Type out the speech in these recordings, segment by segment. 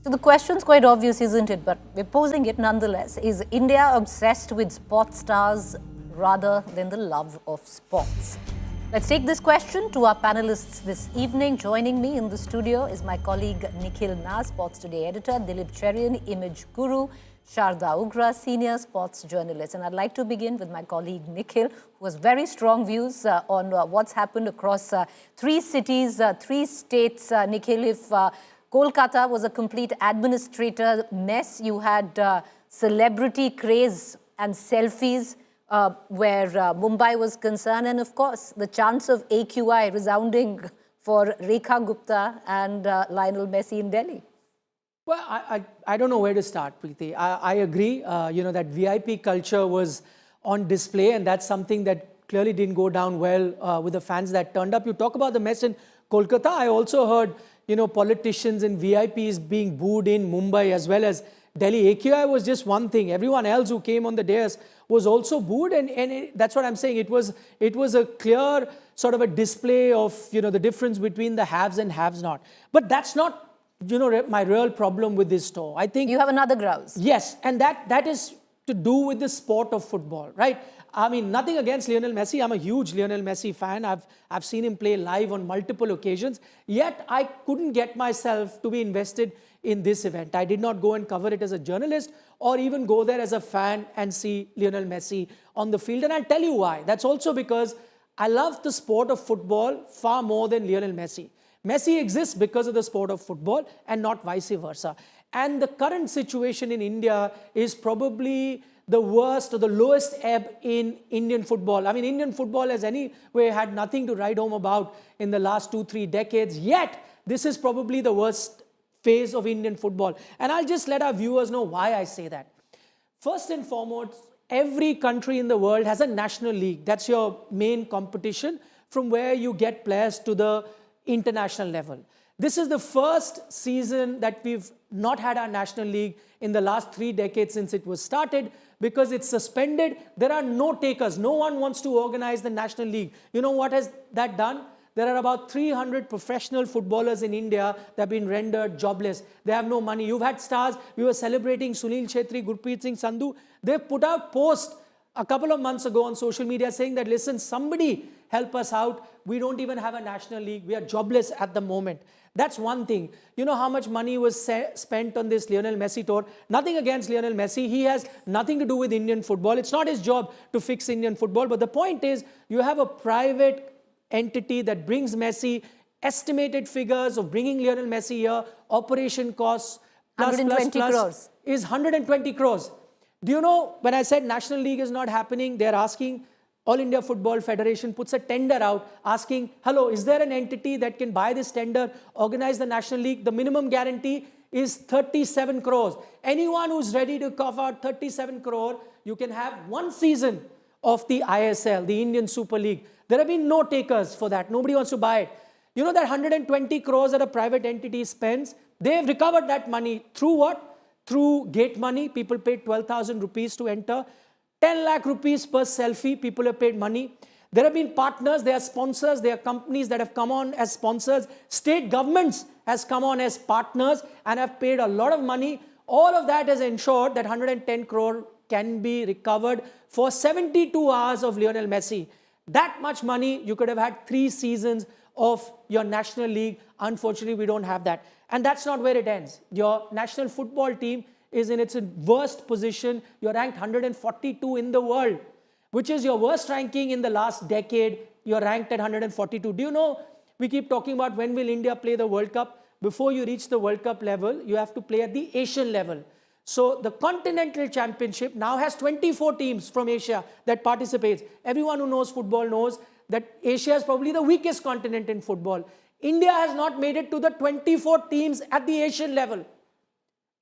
So the question's quite obvious, isn't it? But we're posing it nonetheless. Is India obsessed with sports stars rather than the love of sports? Let's take this question to our panelists this evening. Joining me in the studio is my colleague Nikhil Nas, Sports Today editor, Dilip Cherian, image guru, Sharda Ugra, senior sports journalist. And I'd like to begin with my colleague Nikhil, who has very strong views on what's happened across three cities, three states. Nikhil, if Kolkata was a complete administrator mess, you had celebrity craze and selfies where Mumbai was concerned, and of course the chants of AQI resounding for Rekha Gupta and Lionel Messi in Delhi. Well, I don't know where to start, Preeti. I agree, that VIP culture was on display, and that's something that clearly didn't go down well with the fans that turned up. You talk about the mess in Kolkata. I also heard, politicians and VIPs being booed in Mumbai as well as Delhi. AQI was just one thing. Everyone else who came on the dais was also booed, and that's what I'm saying. It was a clear sort of a display of, the difference between the haves and haves not. But that's not, my real problem with this tour. I think you have another grouse. Yes, and that is to do with the sport of football, right? I mean, nothing against Lionel Messi. I'm a huge Lionel Messi fan. I've seen him play live on multiple occasions. Yet I couldn't get myself to be invested in this event. I did not go and cover it as a journalist or even go there as a fan and see Lionel Messi on the field. And I'll tell you why. That's also because I love the sport of football far more than Lionel Messi. Messi exists because of the sport of football and not vice versa. And the current situation in India is probably the worst or the lowest ebb in Indian football. I mean, Indian football has anyway had nothing to write home about in the last 2-3 decades. Yet, this is probably the worst phase of Indian football. And I'll just let our viewers know why I say that. First and foremost, every country in the world has a national league. That's your main competition from where you get players to the international level. This is the first season that we've not had our national league in the last 3 decades since it was started because it's suspended. There are no takers. No one wants to organize the national league. You know what has that done? There are about 300 professional footballers in India that have been rendered jobless. They have no money. You've had stars. We were celebrating Sunil Chhetri, Gurpreet Singh Sandhu. They've put out posts a couple of months ago on social media saying that, listen, somebody help us out. We don't even have a national league. We are jobless at the moment. That's one thing. You know how much money was spent on this Lionel Messi tour? Nothing against Lionel Messi. He has nothing to do with Indian football. It's not his job to fix Indian football. But the point is, you have a private entity that brings Messi, estimated figures of bringing Lionel Messi here, operation costs, plus crores. Is 120 crores. Do you know, when I said National League is not happening, they're asking, All India Football Federation puts a tender out asking, hello, is there an entity that can buy this tender, organize the National League? The minimum guarantee is 37 crores. Anyone who's ready to cough out 37 crore, you can have one season of the ISL, the Indian Super League. There have been no takers for that. Nobody wants to buy it. You know that 120 crores that a private entity spends, they've recovered that money through what? Through gate money. People paid 12,000 rupees to enter. 10 lakh rupees per selfie, people have paid money. There have been partners, there are sponsors, there are companies that have come on as sponsors. State governments has come on as partners and have paid a lot of money. All of that has ensured that 110 crore can be recovered for 72 hours of Lionel Messi. That much money, you could have had 3 seasons of your national league. Unfortunately, we don't have that. And that's not where it ends. Your national football team is in its worst position. You're ranked 142 in the world, which is your worst ranking in the last decade. You're ranked at 142. Do you know, we keep talking about when will India play the World Cup? Before you reach the World Cup level, you have to play at the Asian level. So the Continental Championship now has 24 teams from Asia that participates. Everyone who knows football knows that Asia is probably the weakest continent in football. India has not made it to the 24 teams at the Asian level.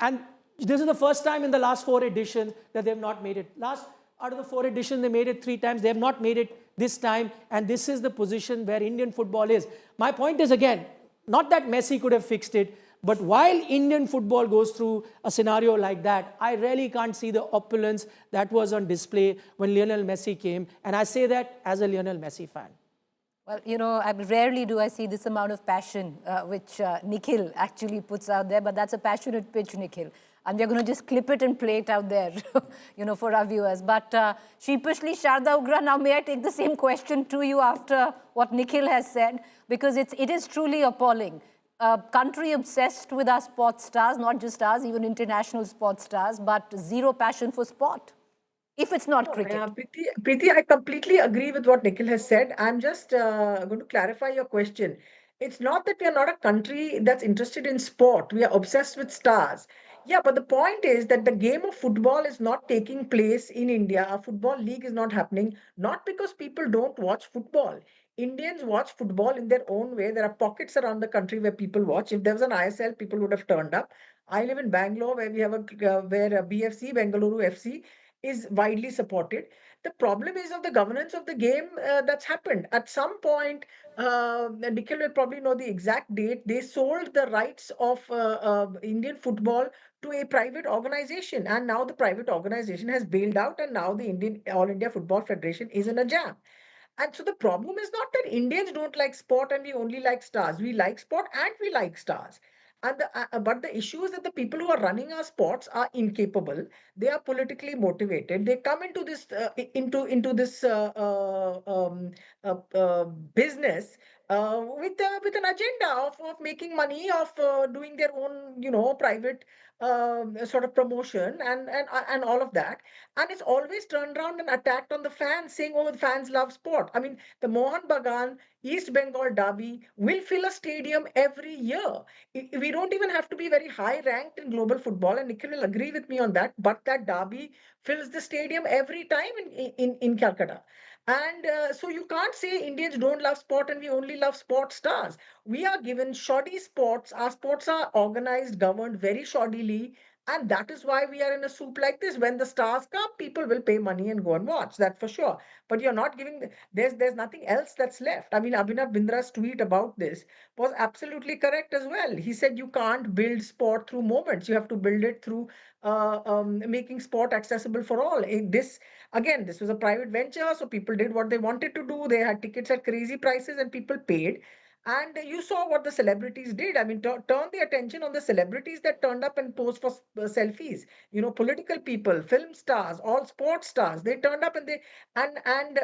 And this is the first time in the last 4 editions that they have not made it. Out of the 4 editions, they made it 3 times. They have not made it this time. And this is the position where Indian football is. My point is, again, not that Messi could have fixed it, but while Indian football goes through a scenario like that, I really can't see the opulence that was on display when Lionel Messi came. And I say that as a Lionel Messi fan. Well, rarely do I see this amount of passion, which Nikhil actually puts out there, but that's a passionate pitch, Nikhil. And we're going to just clip it and play it out there, for our viewers. But sheepishly, Sharda Ugra, now may I take the same question to you after what Nikhil has said? Because it is truly appalling. A country obsessed with our sports stars, not just ours, even international sports stars, but zero passion for sport, if it's not cricket. Preeti, I completely agree with what Nikhil has said. I'm just going to clarify your question. It's not that we are not a country that's interested in sport. We are obsessed with stars. Yeah, but the point is that the game of football is not taking place in India. A football league is not happening, not because people don't watch football. Indians watch football in their own way. There are pockets around the country where people watch. If there was an ISL, people would have turned up. I live in Bangalore, where we have where BFC, Bengaluru FC, is widely supported. The problem is of the governance of the game that's happened. At some point, Nikhil will probably know the exact date, they sold the rights of Indian football to a private organization. And now the private organization has bailed out, and now the Indian All India Football Federation is in a jam. And so the problem is not that Indians don't like sport and we only like stars. We like sport and we like stars. But the issue is that the people who are running our sports are incapable. They are politically motivated. They come into this this business with an agenda of making money, of doing their own private sort of promotion and all of that. And it's always turned around and attacked on the fans, saying, oh, the fans love sport. I mean, the Mohan Bagan East Bengal derby will fill a stadium every year. We don't even have to be very high ranked in global football, and Nikhil will agree with me on that. But that derby fills the stadium every time in Calcutta. And so you can't say Indians don't love sport and we only love sport stars. We are given shoddy sports. Our sports are organized, governed very shoddily. And that is why we are in a soup like this. When the stars come, people will pay money and go and watch. That's for sure. But you're not giving. There's nothing else that's left. I mean, Abhinav Bindra's tweet about this was absolutely correct as well. He said you can't build sport through moments. You have to build it through making sport accessible for all. This was a private venture, so people did what they wanted to do. They had tickets at crazy prices, and people paid. And you saw what the celebrities did. I mean, turn the attention on the celebrities that turned up and posed for selfies. Political people, film stars, all sports stars. They turned up, and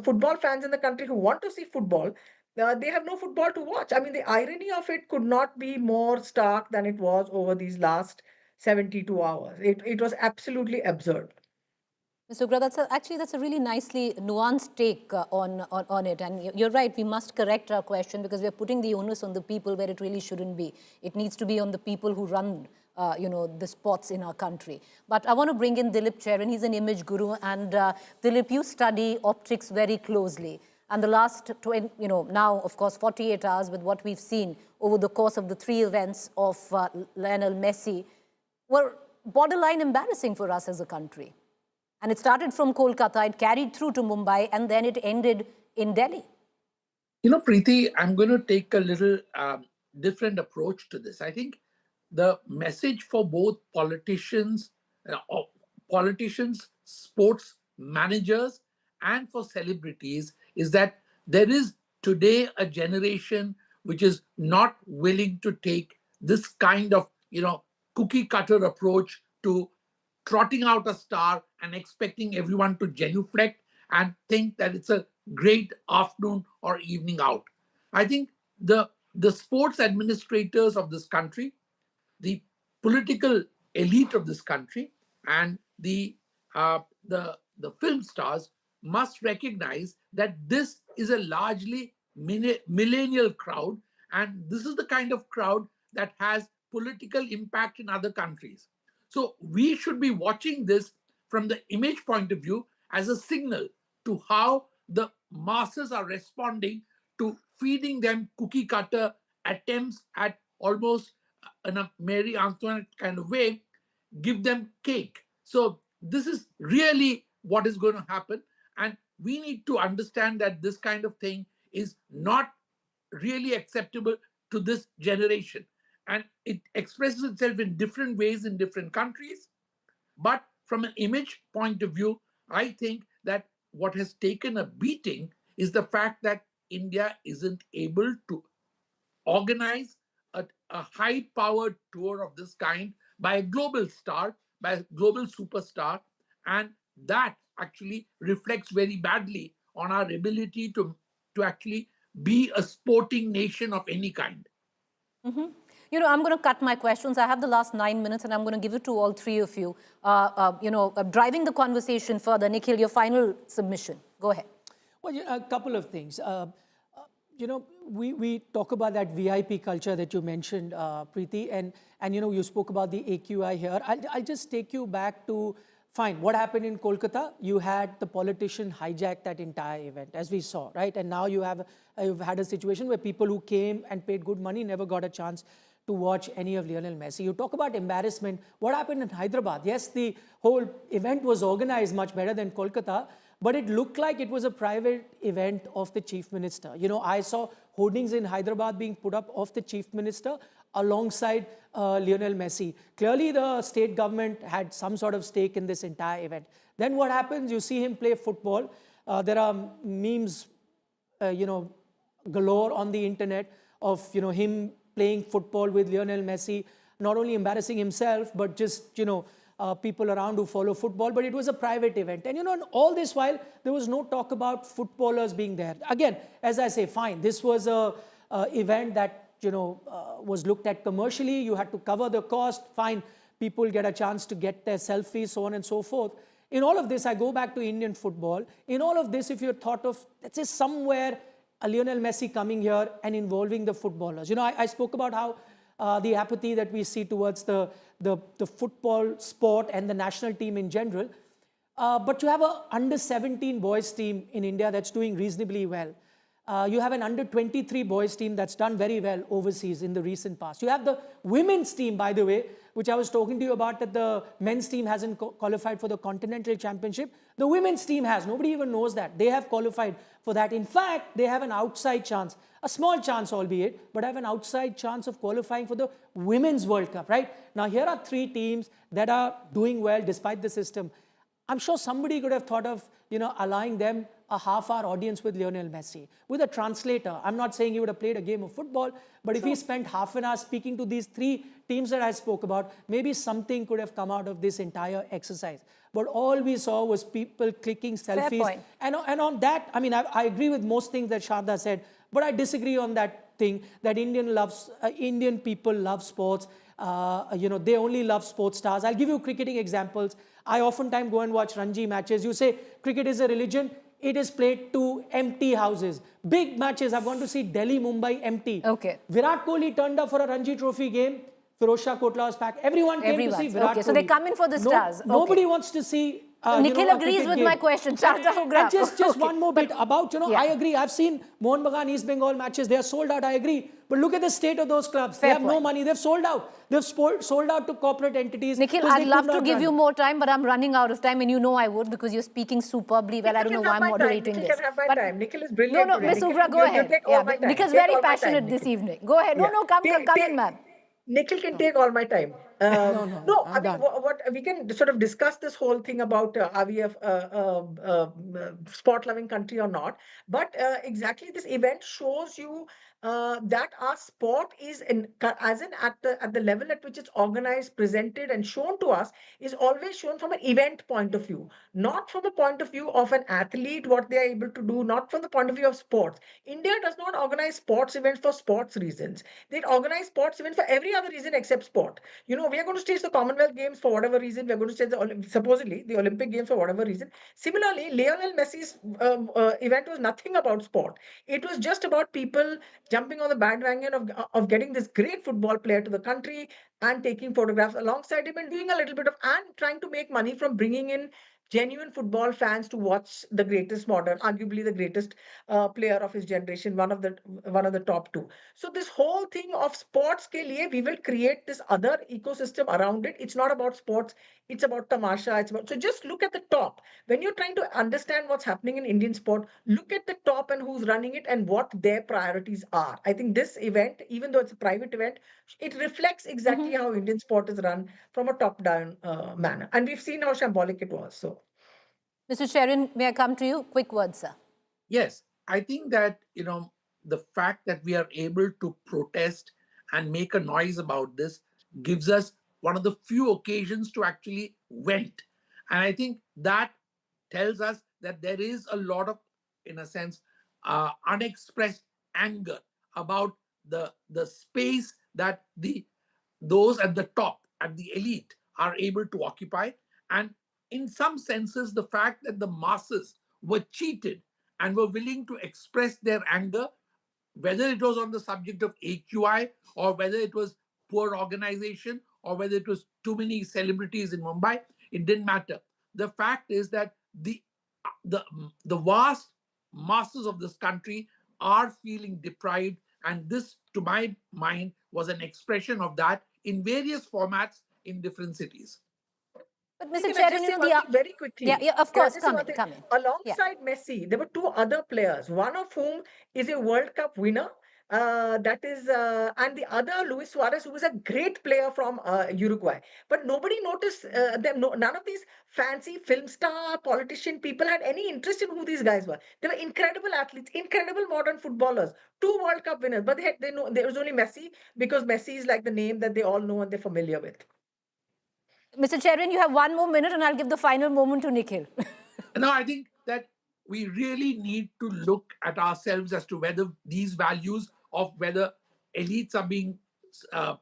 football fans in the country who want to see football, they have no football to watch. I mean, the irony of it could not be more stark than it was over these last 72 hours. It was absolutely absurd. Mr. Ugra, that's a really nicely nuanced take on it. And you're right, we must correct our question because we're putting the onus on the people where it really shouldn't be. It needs to be on the people who run the sports in our country. But I want to bring in Dilip Charan. He's an image guru. And Dilip, you study optics very closely. And the last, now, of course, 48 hours with what we've seen over the course of the 3 events of Lionel Messi were borderline embarrassing for us as a country. And it started from Kolkata, it carried through to Mumbai, and then it ended in Delhi. Preeti, I'm going to take a little different approach to this. I think the message for both politicians, sports managers, and for celebrities is that there is today a generation which is not willing to take this kind of, cookie cutter approach to trotting out a star and expecting everyone to genuflect and think that it's a great afternoon or evening out. I think the sports administrators of this country, the political elite of this country, and the film stars must recognize that this is a largely millennial crowd, and this is the kind of crowd that has political impact in other countries. So we should be watching this from the image point of view as a signal to how the masses are responding to feeding them cookie cutter attempts at almost in a Mary Antoinette kind of way, give them cake. So this is really what is going to happen. And we need to understand that this kind of thing is not really acceptable to this generation. And it expresses itself in different ways in different countries. But from an image point of view, I think that what has taken a beating is the fact that India isn't able to organize a high powered tour of this kind by a global star, by a global superstar. And that actually reflects very badly on our ability to actually be a sporting nation of any kind. You know, I'm going to cut my questions. I have the last 9 minutes, and I'm going to give it to all three of you. Driving the conversation further, Nikhil, your final submission. Go ahead. Well, a couple of things. We talk about that VIP culture that you mentioned, Preeti, and you spoke about the AQI here. I'll just take you back to, fine, what happened in Kolkata? You had the politician hijack that entire event, as we saw, right? And now you've had a situation where people who came and paid good money never got a chance to watch any of Lionel Messi. You talk about embarrassment. What happened in Hyderabad? Yes, the whole event was organized much better than Kolkata, but it looked like it was a private event of the chief minister. I saw hoardings in Hyderabad being put up of the chief minister alongside Lionel Messi. Clearly, the state government had some sort of stake in this entire event. Then what happens? You see him play football. There are memes, galore on the internet of, him playing football with Lionel Messi, not only embarrassing himself, but just, people around who follow football. But it was a private event. And, all this while, there was no talk about footballers being there. Again, as I say, fine, this was a event that, was looked at commercially. You had to cover the cost. Fine, people get a chance to get their selfies, so on and so forth. In all of this, I go back to Indian football. In all of this, if you're thought of, let's say, somewhere a Lionel Messi coming here and involving the footballers. I spoke about how the apathy that we see towards the football sport and the national team in general. But you have an under-17 boys team in India that's doing reasonably well. You have an under-23 boys team that's done very well overseas in the recent past. You have the women's team, by the way, which I was talking to you about, that the men's team hasn't qualified for the Continental Championship. The women's team has. Nobody even knows that. They have qualified for that. In fact, they have an outside chance, a small chance albeit, but have an outside chance of qualifying for the Women's World Cup, right? Now, here are three teams that are doing well despite the system. I'm sure somebody could have thought of, allowing them a half-hour audience with Lionel Messi, with a translator. I'm not saying he would have played a game of football, but if he spent half an hour speaking to these three teams that I spoke about, maybe something could have come out of this entire exercise. But all we saw was people clicking selfies. Fair point. And on that, I agree with most things that Sharda said, but I disagree on that thing that Indian people love sports. They only love sports stars. I'll give you cricketing examples. I oftentimes go and watch Ranji matches. You say cricket is a religion. It is played to empty houses. Big matches. I've gone to see Delhi, Mumbai empty. Okay. Virat Kohli turned up for a Ranji Trophy game. Firoz Kotla was packed. Everyone came to see Virat Kohli. So they come in for the stars. Nobody wants to see. Nikhil agrees with my question. And just one more bit about, I agree. I've seen Mohun Bagan, East Bengal matches. They are sold out. I agree. But look at the state of those clubs. They have no money. They've sold out. They've sold out to corporate entities. Nikhil, I'd love to give you more time, but I'm running out of time. And you know I would, because you're speaking superbly well. I don't know why I'm moderating this. Nikhil can have my time. Nikhil is brilliant. No, Ms. Ubra, go ahead. Nikhil's very passionate this evening. Go ahead. No, come in, ma'am. Nikhil can take all my time. No, I mean, what we can sort of discuss this whole thing about are we a sport-loving country or not? But exactly, this event shows you that our sport is at the level at which it's organized, presented, and shown to us is always shown from an event point of view, not from the point of view of an athlete, what they are able to do, not from the point of view of sports. India does not organize sports events for sports reasons. They organize sports events for every other reason except sport. We are going to stage the Commonwealth Games for whatever reason. We are going to stage supposedly the Olympic Games for whatever reason. Similarly, Lionel Messi's event was nothing about sport. It was just about people jumping on the bandwagon of getting this great football player to the country and taking photographs alongside him and doing a little bit of, and trying to make money from bringing in genuine football fans to watch the greatest modern, arguably the greatest player of his generation, one of the top two. So this whole thing of sports ke liye, we will create this other ecosystem around it. It's not about sports. It's about tamasha. So just look at the top. When you're trying to understand what's happening in Indian sport, look at the top and who's running it and what their priorities are. I think this event, even though it's a private event, it reflects exactly how Indian sport is run from a top-down manner. And we've seen how shambolic it was. So, Mr. Sharon, may I come to you? Quick words, sir. Yes, I think that, the fact that we are able to protest and make a noise about this gives us one of the few occasions to actually vent. And I think that tells us that there is a lot of, in a sense, unexpressed anger about the space that those at the top, at the elite, are able to occupy. And in some senses, the fact that the masses were cheated and were willing to express their anger, whether it was on the subject of AQI, or whether it was poor organization, or whether it was too many celebrities in Mumbai, it didn't matter. The fact is that the the vast masses of this country are feeling deprived, and this, to my mind, was an expression of that in various formats in different cities. But Mr. Can I Chairman, just say one thing very quickly? yeah, of Can I course, just say come one in, thing? come in. Yeah. Alongside Messi, there were two other players, one of whom is a World Cup winner. And the other, Luis Suarez, who was a great player from Uruguay. But nobody noticed them. No, none of these fancy film star, politician people had any interest in who these guys were. They were incredible athletes, incredible modern footballers, two World Cup winners. But they know there was only Messi, because Messi is like the name that they all know and they're familiar with. Mr. Chairman, you have 1 more minute and I'll give the final moment to Nikhil. No, I think that we really need to look at ourselves as to whether these values of whether elites are being uh,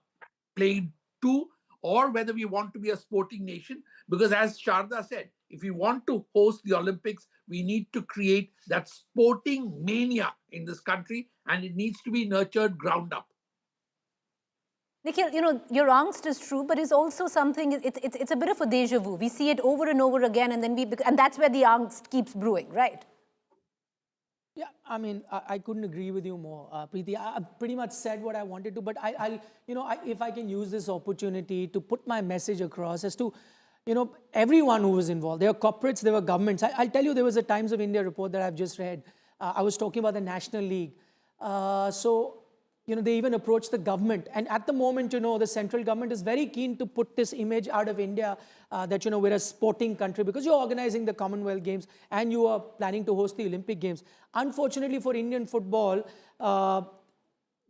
played to, or whether we want to be a sporting nation. Because as Sharda said, if we want to host the Olympics, we need to create that sporting mania in this country, and it needs to be nurtured ground up. Nikhil, your angst is true, but it's also something, it's a bit of a deja vu. We see it over and over again, and then and that's where the angst keeps brewing, right? Yeah, I mean, I couldn't agree with you more, Preeti. I pretty much said what I wanted to, but if I can use this opportunity to put my message across as to, everyone who was involved. There were corporates, there were governments. I'll tell you, there was a Times of India report that I've just read. I was talking about the National League. They even approached the government. And at the moment, the central government is very keen to put this image out of India that, we're a sporting country because you're organizing the Commonwealth Games and you are planning to host the Olympic Games. Unfortunately for Indian football,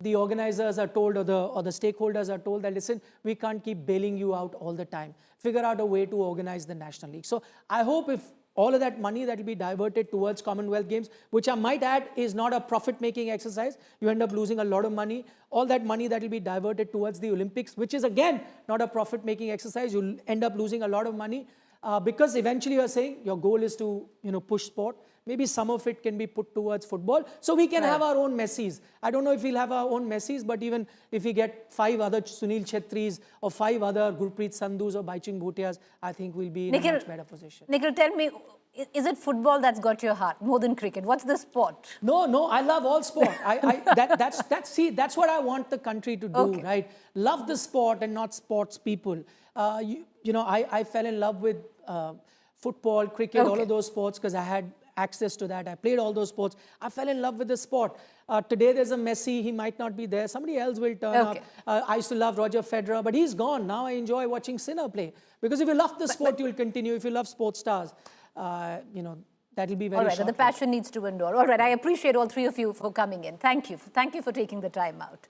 the organizers are told, or the stakeholders are told that, listen, we can't keep bailing you out all the time. Figure out a way to organize the National League. So I hope if all of that money that will be diverted towards Commonwealth Games, which I might add is not a profit-making exercise. You end up losing a lot of money. All that money that will be diverted towards the Olympics, which is again not a profit-making exercise, you'll end up losing a lot of money because eventually you're saying your goal is to push sport. Maybe some of it can be put towards football. So we can have our own Messis. I don't know if we'll have our own Messis, but even if we get 5 other Sunil Chetris or 5 other Gurpreet Sandhus or Baichung Bhutias, I think we'll be in a much better position. Nikhil, tell me, is it football that's got your heart more than cricket? What's the sport? No, I love all sport. That's what I want the country to do, right? Love the sport and not sports people. I fell in love with football, cricket, all of those sports because I had access to that. I played all those sports. I fell in love with the sport. Today there's a Messi. He might not be there. Somebody else will turn up. I used to love Roger Federer, but he's gone. Now I enjoy watching Sinner play. Because if you love the sport, you'll continue. If you love sports stars, that'll be very all right, the passion needs to endure. All right, I appreciate all 3 of you for coming in. Thank you. Thank you for taking the time out.